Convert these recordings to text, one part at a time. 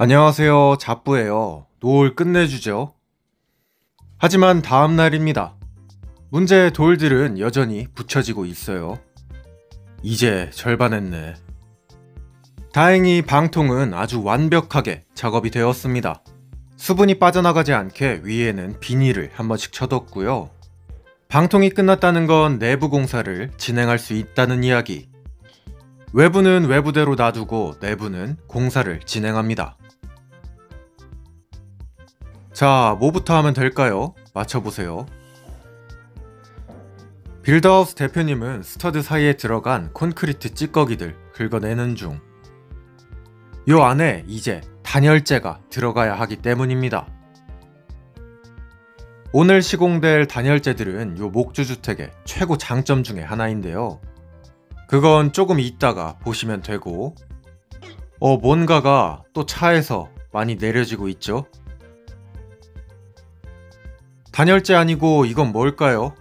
안녕하세요. 잡부예요. 노을 끝내주죠. 하지만 다음 날입니다. 문제의 돌들은 여전히 붙여지고 있어요. 이제 절반 했네. 다행히 방통은 아주 완벽하게 작업이 되었습니다. 수분이 빠져나가지 않게 위에는 비닐을 한 번씩 쳐뒀고요. 방통이 끝났다는 건 내부 공사를 진행할 수 있다는 이야기. 외부는 외부대로 놔두고 내부는 공사를 진행합니다. 자, 뭐부터 하면 될까요? 맞춰보세요. 빌드하우스 대표님은 스터드 사이에 들어간 콘크리트 찌꺼기들 긁어내는 중. 요 안에 이제 단열재가 들어가야 하기 때문입니다. 오늘 시공될 단열재들은 요 목주주택의 최고 장점 중에 하나인데요. 그건 조금 이따가 보시면 되고, 뭔가가 또 차에서 많이 내려지고 있죠? 단열재 아니고 이건 뭘까요?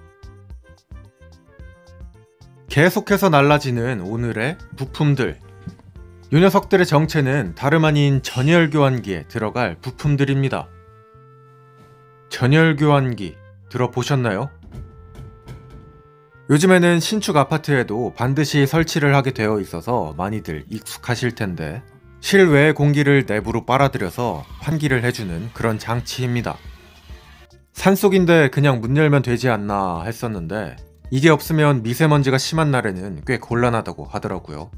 계속해서 날라지는 오늘의 부품들. 이 녀석들의 정체는 다름 아닌 전열교환기에 들어갈 부품들입니다. 전열교환기 들어보셨나요? 요즘에는 신축 아파트에도 반드시 설치를 하게 되어 있어서 많이들 익숙하실 텐데, 실외의 공기를 내부로 빨아들여서 환기를 해주는 그런 장치입니다. 산속인데 그냥 문 열면 되지 않나 했었는데, 이게 없으면 미세먼지가 심한 날에는 꽤 곤란하다고 하더라고요.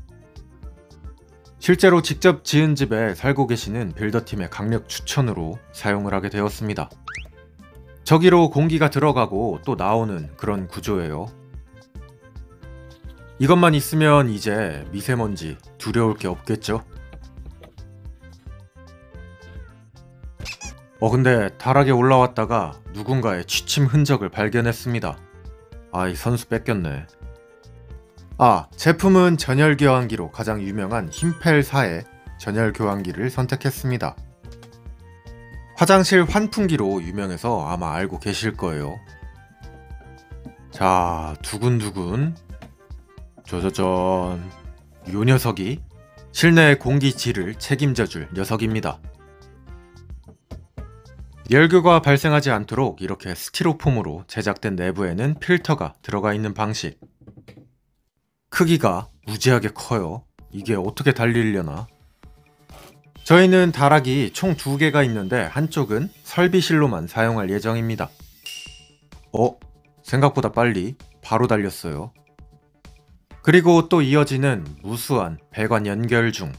실제로 직접 지은 집에 살고 계시는 빌더팀의 강력 추천으로 사용을 하게 되었습니다. 저기로 공기가 들어가고 또 나오는 그런 구조예요. 이것만 있으면 이제 미세먼지 두려울 게 없겠죠? 근데 다락에 올라왔다가 누군가의 취침 흔적을 발견했습니다. 아이, 선수 뺏겼네. 제품은 전열교환기로 가장 유명한 힘펠사의 전열교환기를 선택했습니다. 화장실 환풍기로 유명해서 아마 알고 계실 거예요. 자, 두근두근. 짜자잔. 요 녀석이 실내 공기질을 책임져줄 녀석입니다. 열교가 발생하지 않도록 이렇게 스티로폼으로 제작된 내부에는 필터가 들어가 있는 방식. 크기가 무지하게 커요. 이게 어떻게 달리려나? 저희는 다락이 총 2개가 있는데 한쪽은 설비실로만 사용할 예정입니다. 생각보다 빨리 바로 달렸어요. 그리고 또 이어지는 무수한 배관 연결 중.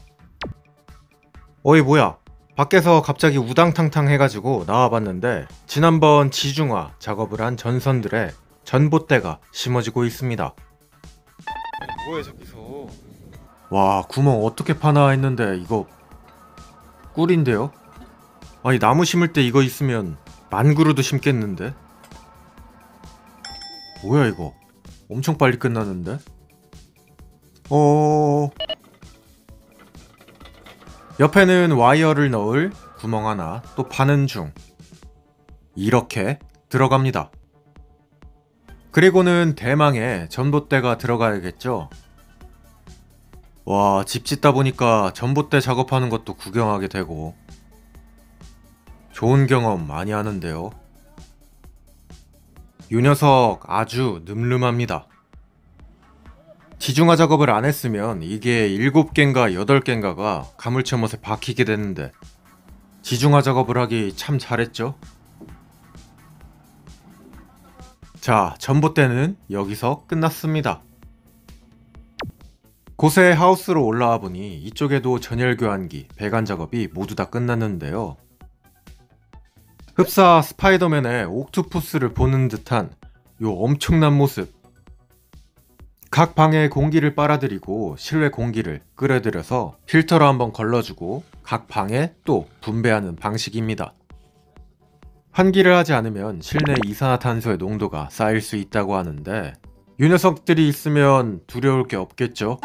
어이, 뭐야? 밖에서 갑자기 우당탕탕 해가지고 나와봤는데, 지난번 지중화 작업을 한 전선들에 전봇대가 심어지고 있습니다. 뭐야 저기서. 와, 구멍 어떻게 파나 했는데 이거 꿀인데요? 아니, 나무 심을 때 이거 있으면 만그루도 심겠는데? 뭐야 이거? 엄청 빨리 끝나는데? 옆에는 와이어를 넣을 구멍 하나 또 파는 중. 이렇게 들어갑니다. 그리고는 대망의 전봇대가 들어가야겠죠? 와, 집 짓다 보니까 전봇대 작업하는 것도 구경하게 되고 좋은 경험 많이 하는데요. 이 녀석 아주 늠름합니다. 지중화 작업을 안 했으면 이게 7개인가 8개인가가 가물쳐못에 박히게 됐는데, 지중화 작업을 하기 참 잘했죠? 자, 전봇대는 여기서 끝났습니다. 고세 하우스로 올라와 보니 이쪽에도 전열교환기, 배관 작업이 모두 다 끝났는데요. 흡사 스파이더맨의 옥투포스를 보는 듯한 요 엄청난 모습. 각 방에 공기를 빨아들이고 실외 공기를 끌어들여서 필터로 한번 걸러주고 각 방에 또 분배하는 방식입니다. 환기를 하지 않으면 실내 이산화탄소의 농도가 쌓일 수 있다고 하는데, 이 녀석들이 있으면 두려울 게 없겠죠?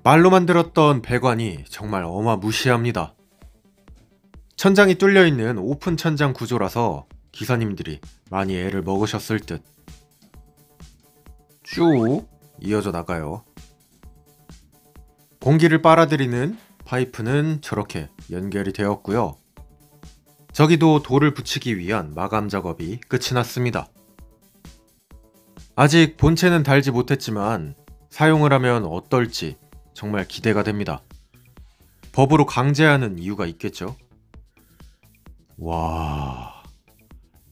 말로만 들었던 배관이 정말 어마무시합니다. 천장이 뚫려있는 오픈 천장 구조라서 기사님들이 많이 애를 먹으셨을 듯. 쭉 이어져 나가요. 공기를 빨아들이는 파이프는 저렇게 연결이 되었고요. 저기도 돌을 붙이기 위한 마감 작업이 끝이 났습니다. 아직 본체는 달지 못했지만 사용을 하면 어떨지 정말 기대가 됩니다. 법으로 강제하는 이유가 있겠죠? 와,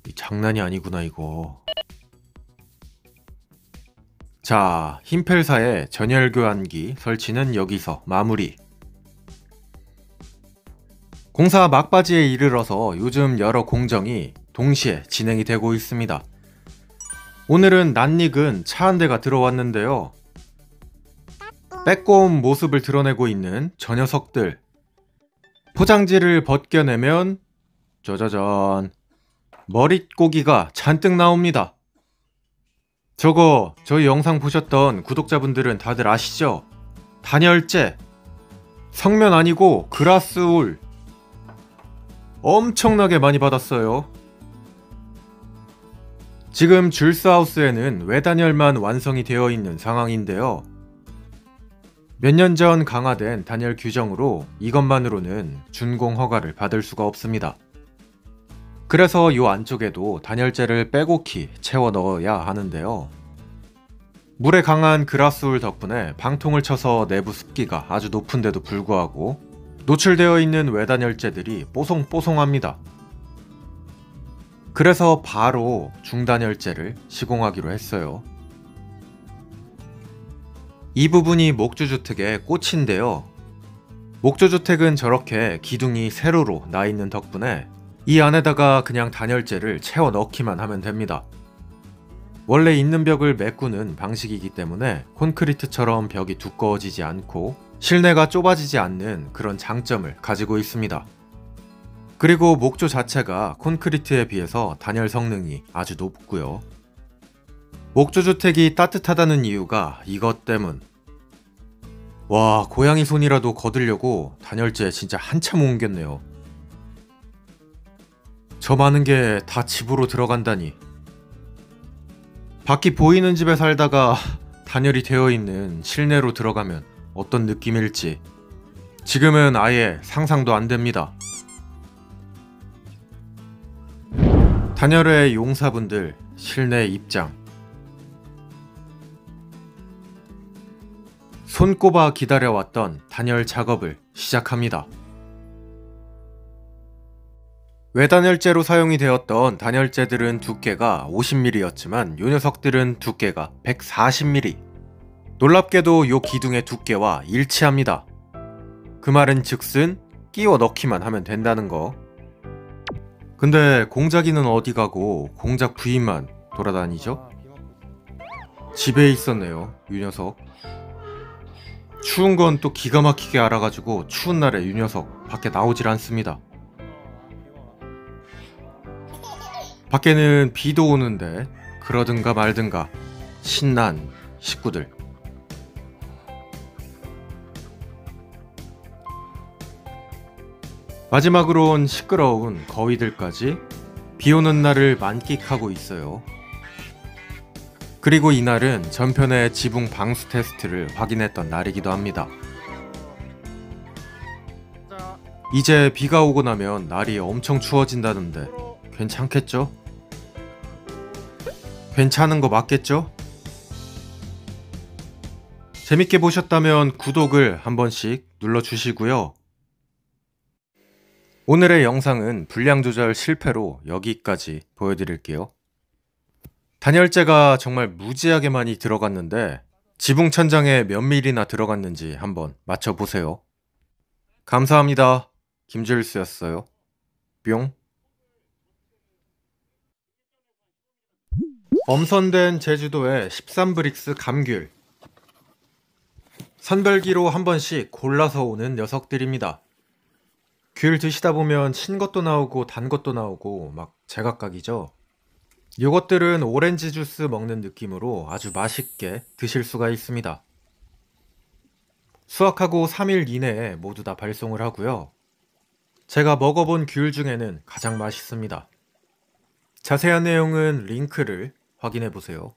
이 장난이 아니구나 이거. 자, 힘펠사의 전열 교환기 설치는 여기서 마무리. 공사 막바지에 이르러서 요즘 여러 공정이 동시에 진행이 되고 있습니다. 오늘은 낯익은 차 한 대가 들어왔는데요. 빼꼼 모습을 드러내고 있는 저 녀석들. 포장지를 벗겨내면 짜자잔, 머릿고기가 잔뜩 나옵니다. 저거 저희 영상 보셨던 구독자분들은 다들 아시죠? 단열재, 성면 아니고 그라스울. 엄청나게 많이 받았어요. 지금 줄스하우스에는 외단열만 완성이 되어 있는 상황인데요. 몇 년 전 강화된 단열 규정으로 이것만으로는 준공 허가를 받을 수가 없습니다. 그래서 이 안쪽에도 단열재를 빼곡히 채워 넣어야 하는데요. 물에 강한 그라스울 덕분에 방통을 쳐서 내부 습기가 아주 높은데도 불구하고 노출되어 있는 외단열재들이 뽀송뽀송합니다. 그래서 바로 중단열재를 시공하기로 했어요. 이 부분이 목조주택의 꽃인데요. 목조주택은 저렇게 기둥이 세로로 나 있는 덕분에 이 안에다가 그냥 단열재를 채워 넣기만 하면 됩니다. 원래 있는 벽을 메꾸는 방식이기 때문에 콘크리트처럼 벽이 두꺼워지지 않고 실내가 좁아지지 않는 그런 장점을 가지고 있습니다. 그리고 목조 자체가 콘크리트에 비해서 단열 성능이 아주 높고요. 목조주택이 따뜻하다는 이유가 이것 때문. 와, 고양이 손이라도 거두려고 단열재 진짜 한참 옮겼네요. 저 많은 게 다 집으로 들어간다니. 밖이 보이는 집에 살다가 단열이 되어 있는 실내로 들어가면 어떤 느낌일지 지금은 아예 상상도 안 됩니다. 단열의 용사분들 실내 입장. 손꼽아 기다려왔던 단열 작업을 시작합니다. 외단열재로 사용이 되었던 단열재들은 두께가 50mm였지만 요 녀석들은 두께가 140mm. 놀랍게도 요 기둥의 두께와 일치합니다. 그 말은 즉슨 끼워 넣기만 하면 된다는 거. 근데 공작이는 어디 가고 공작 부인만 돌아다니죠? 집에 있었네요, 이 녀석. 추운 건 또 기가 막히게 알아가지고 추운 날에 이 녀석 밖에 나오질 않습니다. 밖에는 비도 오는데 그러든가 말든가 신난 식구들. 마지막으론 시끄러운 거위들까지 비 오는 날을 만끽하고 있어요. 그리고 이날은 전편의 지붕 방수 테스트를 확인했던 날이기도 합니다. 이제 비가 오고 나면 날이 엄청 추워진다는데 괜찮겠죠? 괜찮은 거 맞겠죠? 재밌게 보셨다면 구독을 한 번씩 눌러주시고요. 오늘의 영상은 분량 조절 실패로 여기까지 보여드릴게요. 단열재가 정말 무지하게 많이 들어갔는데 지붕 천장에 몇 밀리나 들어갔는지 한번 맞춰보세요. 감사합니다. 김줄수였어요. 뿅. 엄선된 제주도의 13브릭스 감귤. 선별기로 한 번씩 골라서 오는 녀석들입니다. 귤 드시다 보면 신 것도 나오고 단 것도 나오고 막 제각각이죠. 요것들은 오렌지 주스 먹는 느낌으로 아주 맛있게 드실 수가 있습니다. 수확하고 3일 이내에 모두 다 발송을 하고요. 제가 먹어본 귤 중에는 가장 맛있습니다. 자세한 내용은 링크를 확인해 보세요.